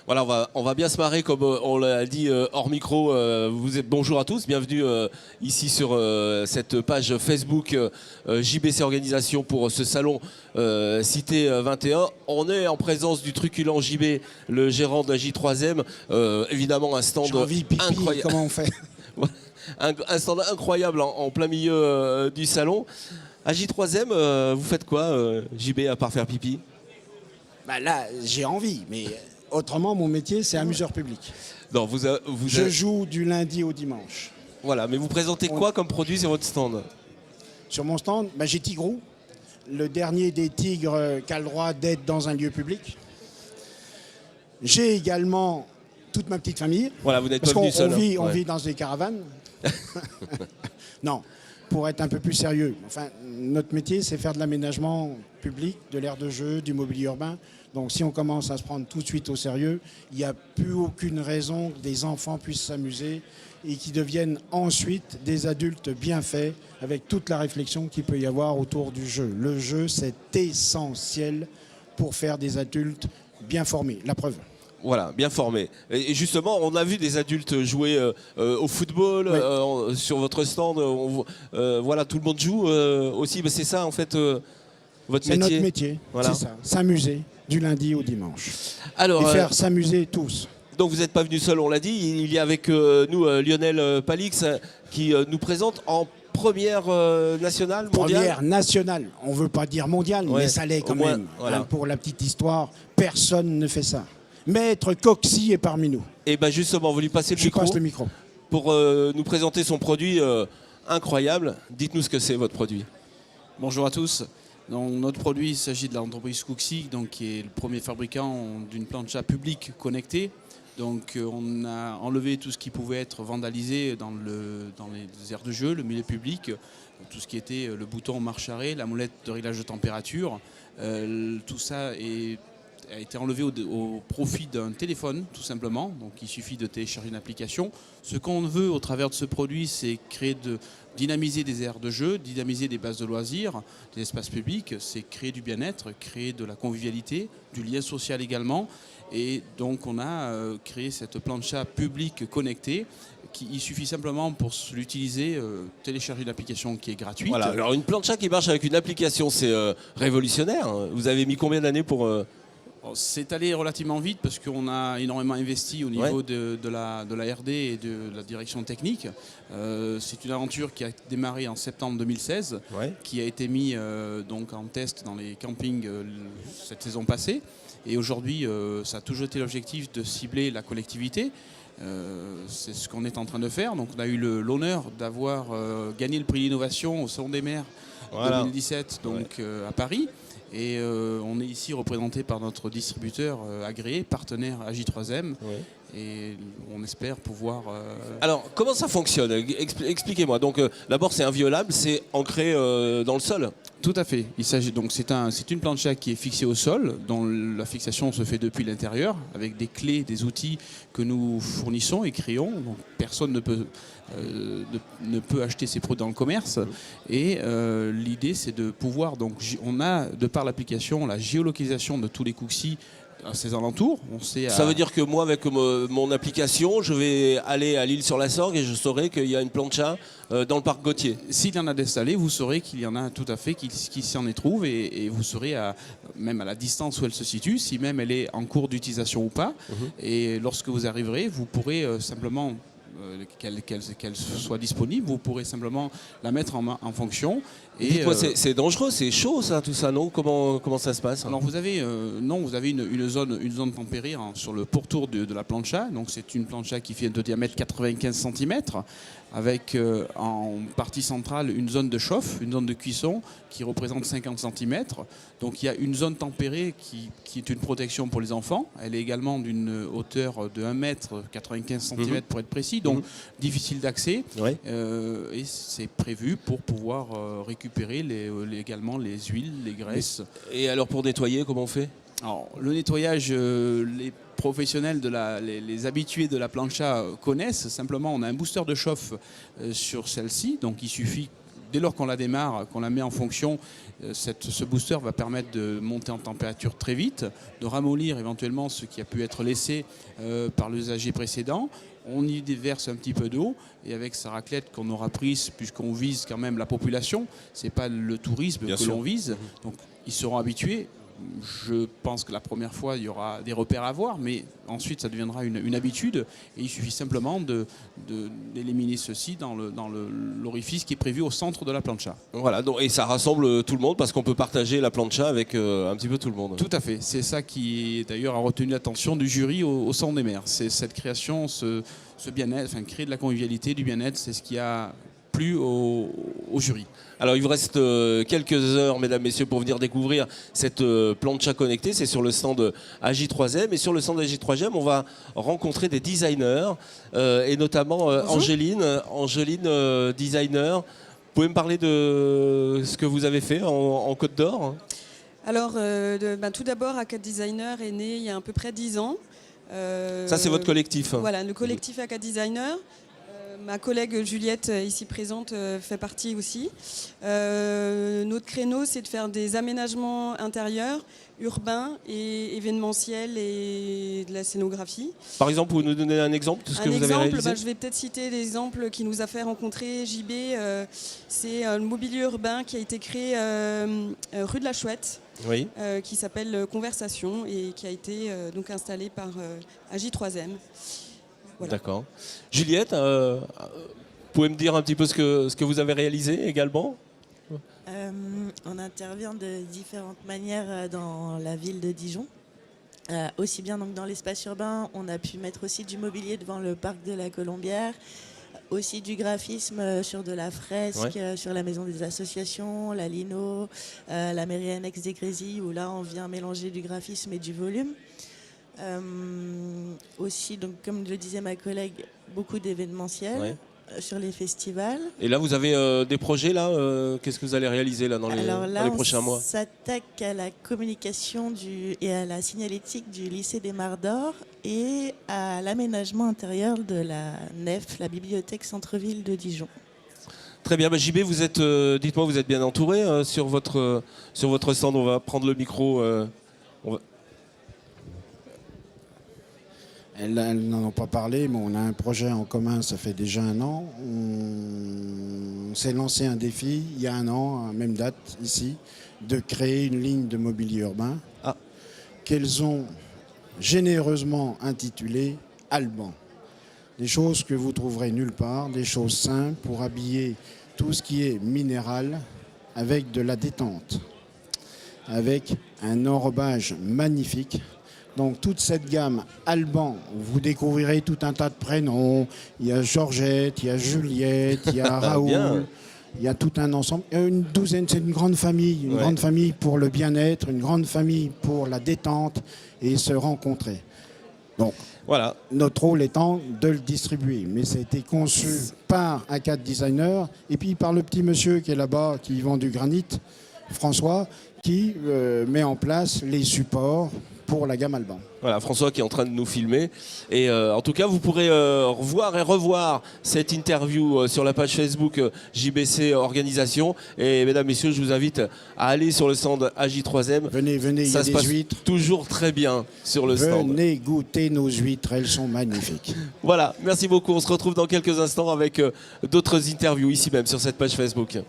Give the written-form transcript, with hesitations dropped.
Voilà, on va bien se marrer comme on l'a dit hors micro. Bonjour à tous, bienvenue ici sur cette page Facebook JBC Organisation pour ce salon Cité 21. On est en présence du truculent JB, le gérant de la J3M. Évidemment un stand incroyable. Comment on fait? Un stand incroyable en plein milieu du salon. À J3M, vous faites quoi, JB, à part faire pipi? Bah là, j'ai envie, mais autrement, mon métier, c'est amuseur public. Non, Je joue du lundi au dimanche. Voilà, mais vous présentez quoi comme produit sur votre stand? Sur mon stand, bah, j'ai Tigrou, le dernier des tigres qui a le droit d'être dans un lieu public. J'ai également toute ma petite famille. Voilà, vous n'êtes pas venu seul. On vit dans des caravanes. Non, pour être un peu plus sérieux. Enfin, notre métier, c'est faire de l'aménagement public, de l'aire de jeu, du mobilier urbain. Donc si on commence à se prendre tout de suite au sérieux, il n'y a plus aucune raison que des enfants puissent s'amuser et qui deviennent ensuite des adultes bien faits avec toute la réflexion qu'il peut y avoir autour du jeu. Le jeu, c'est essentiel pour faire des adultes bien formés. La preuve. Voilà, bien formés. Et justement, on a vu des adultes jouer au football sur votre stand. Voilà, tout le monde joue aussi. Mais c'est ça, en fait, votre métier. C'est notre métier, voilà. C'est ça. S'amuser du lundi au dimanche. Alors, et faire s'amuser tous. Donc vous n'êtes pas venu seul, on l'a dit. Il y a avec nous Lionel Palix qui nous présente en première nationale, mondiale. Première nationale. On ne veut pas dire mondiale, mais ça l'est quand même. Voilà. Pour la petite histoire, personne ne fait ça. Maître Coxy est parmi nous. Et bien justement, vous lui passez le micro. Je passe le micro. Pour nous présenter son produit incroyable. Dites-nous ce que c'est, votre produit. Bonjour à tous. Donc, notre produit, il s'agit de l'entreprise Cooksy, donc, qui est le premier fabricant d'une plancha publique connectée. Donc, on a enlevé tout ce qui pouvait être vandalisé dans les aires de jeu, le milieu public, tout ce qui était le bouton marche-arrêt, la molette de réglage de température. Tout ça a été enlevé au profit d'un téléphone, tout simplement. Donc il suffit de télécharger une application. Ce qu'on veut au travers de ce produit, c'est dynamiser des aires de jeu, dynamiser des bases de loisirs, des espaces publics, c'est créer du bien-être, créer de la convivialité, du lien social également. Et donc on a créé cette plancha publique connectée. Il suffit simplement pour l'utiliser, télécharger une application qui est gratuite. Voilà, alors une plancha qui marche avec une application, c'est révolutionnaire. Vous avez mis combien d'années pour... C'est allé relativement vite parce qu'on a énormément investi au niveau de la RD et de la direction technique. C'est une aventure qui a démarré en septembre 2016, qui a été mise donc en test dans les campings cette saison passée. Et aujourd'hui, ça a toujours été l'objectif de cibler la collectivité. C'est ce qu'on est en train de faire. Donc on a eu l'honneur d'avoir gagné le prix d'innovation au Salon des maires 2017 donc, à Paris. Et on est ici représenté par notre distributeur agréé, partenaire à J3M. Et on espère pouvoir... Alors, comment ça fonctionne? Expliquez-moi. Donc, d'abord, c'est inviolable, c'est ancré dans le sol. Tout à fait. Il s'agit donc c'est une plancha qui est fixée au sol, dont la fixation se fait depuis l'intérieur, avec des clés, des outils que nous fournissons et créons. Donc, personne ne peut acheter ces produits dans le commerce. Et l'idée, c'est de pouvoir... Donc, on a, de par l'application, la géolocalisation de tous les Cooksy à ses alentours. Ça veut dire que moi, avec mon application, je vais aller à l'île sur la Sorgue et je saurai qu'il y a une plancha dans le parc Gautier. S'il y en a d'installés, vous saurez qu'il y en a tout à fait, qui s'en y trouve et vous saurez même à la distance où elle se situe, si même elle est en cours d'utilisation ou pas. Et lorsque vous arriverez, vous pourrez simplement... qu'elle soit disponible, vous pourrez simplement la mettre en fonction. Et c'est dangereux, c'est chaud ça, tout ça, non? Comment ça se passe? Alors vous avez une zone tempérée sur le pourtour de la plancha. Donc c'est une plancha qui fait de diamètre 95 cm avec en partie centrale une zone de chauffe, une zone de cuisson qui représente 50 cm. Donc il y a une zone tempérée qui est une protection pour les enfants. Elle est également d'une hauteur de 1 mètre 95 cm pour être précis, donc difficile d'accès. Et c'est prévu pour pouvoir récupérer également les huiles, les graisses. Et alors pour nettoyer, comment on fait? Alors, le nettoyage, les professionnels, les habitués de la plancha connaissent. Simplement, on a un booster de chauffe sur celle-ci. Donc il suffit dès lors qu'on la démarre, qu'on la met en fonction, ce booster va permettre de monter en température très vite, de ramollir éventuellement ce qui a pu être laissé par l'usager précédent. On y déverse un petit peu d'eau et avec sa raclette qu'on aura prise, puisqu'on vise quand même la population, c'est pas le tourisme Bien que sûr. l'on vise, donc ils seront habitués. Je pense que la première fois, il y aura des repères à voir, mais ensuite, ça deviendra une habitude. Et il suffit simplement d'éliminer ceci dans l'orifice qui est prévu au centre de la plancha. Voilà, donc, et ça rassemble tout le monde parce qu'on peut partager la plancha avec un petit peu tout le monde. Tout à fait. C'est ça qui, d'ailleurs, a retenu l'attention du jury au Centre des Mers. C'est cette création, ce bien-être, enfin, créer de la convivialité, du bien-être, c'est ce qui a plu au jury. Alors il vous reste quelques heures, mesdames, messieurs, pour venir découvrir cette plancha connectée. C'est sur le stand AJ3M. Et sur le stand AJ3M, on va rencontrer des designers, et notamment Angéline, designer. Vous pouvez me parler de ce que vous avez fait en Côte d'Or? Alors, tout d'abord, ACAD Designer est né il y a à peu près 10 ans. Ça, c'est votre collectif. Voilà, le collectif ACAD Designer. Ma collègue Juliette, ici présente, fait partie aussi. Notre créneau, c'est de faire des aménagements intérieurs, urbains et événementiels et de la scénographie. Par exemple, vous nous donnez un exemple de ce que vous avez réalisé? Je vais peut-être citer l'exemple qui nous a fait rencontrer JB. C'est le mobilier urbain qui a été créé rue de la Chouette. Oui. Qui s'appelle Conversation et qui a été donc installé par AJ3M. Voilà. D'accord. Juliette, vous pouvez me dire un petit peu ce que vous avez réalisé également? On intervient de différentes manières dans la ville de Dijon. Aussi bien donc dans l'espace urbain, on a pu mettre aussi du mobilier devant le parc de la Colombière, aussi du graphisme sur de la fresque, sur la maison des associations, la Lino, la mairie annexe des Grésilles, où là on vient mélanger du graphisme et du volume. Aussi, donc, comme le disait ma collègue, beaucoup d'événementiels sur les festivals. Et là, vous avez des projets là. Qu'est-ce que vous allez réaliser là dans les prochains mois? On s'attaque à la communication et à la signalétique du lycée des Mares d'Or et à l'aménagement intérieur de la nef, la bibliothèque centre-ville de Dijon. Très bien, JB, vous êtes, dites-moi, vous êtes bien entouré sur votre stand. On va prendre le micro. Elles n'en ont pas parlé, mais on a un projet en commun, ça fait déjà 1 an. On s'est lancé un défi il y a 1 an, à même date ici, de créer une ligne de mobilier urbain qu'elles ont généreusement intitulée Alban. Des choses que vous trouverez nulle part, des choses simples pour habiller tout ce qui est minéral avec de la détente, avec un enrobage magnifique. Donc toute cette gamme Alban, vous découvrirez tout un tas de prénoms. Il y a Georgette, il y a Juliette, il y a Raoul, il y a tout un ensemble. Une douzaine, c'est une grande famille, grande famille pour le bien-être, une grande famille pour la détente et se rencontrer. Donc voilà, notre rôle étant de le distribuer. Mais ça a été conçu par ACAD Designer et puis par le petit monsieur qui est là-bas, qui vend du granit, François, qui met en place les supports pour la gamme Alban. Voilà, François qui est en train de nous filmer. Et en tout cas, vous pourrez revoir et revoir cette interview sur la page Facebook JBC Organisation. Et mesdames, messieurs, je vous invite à aller sur le stand AJ3M. Venez, il y a des huîtres. Toujours très bien sur le stand. Venez goûter nos huîtres, elles sont magnifiques. Voilà, merci beaucoup. On se retrouve dans quelques instants avec d'autres interviews ici même sur cette page Facebook.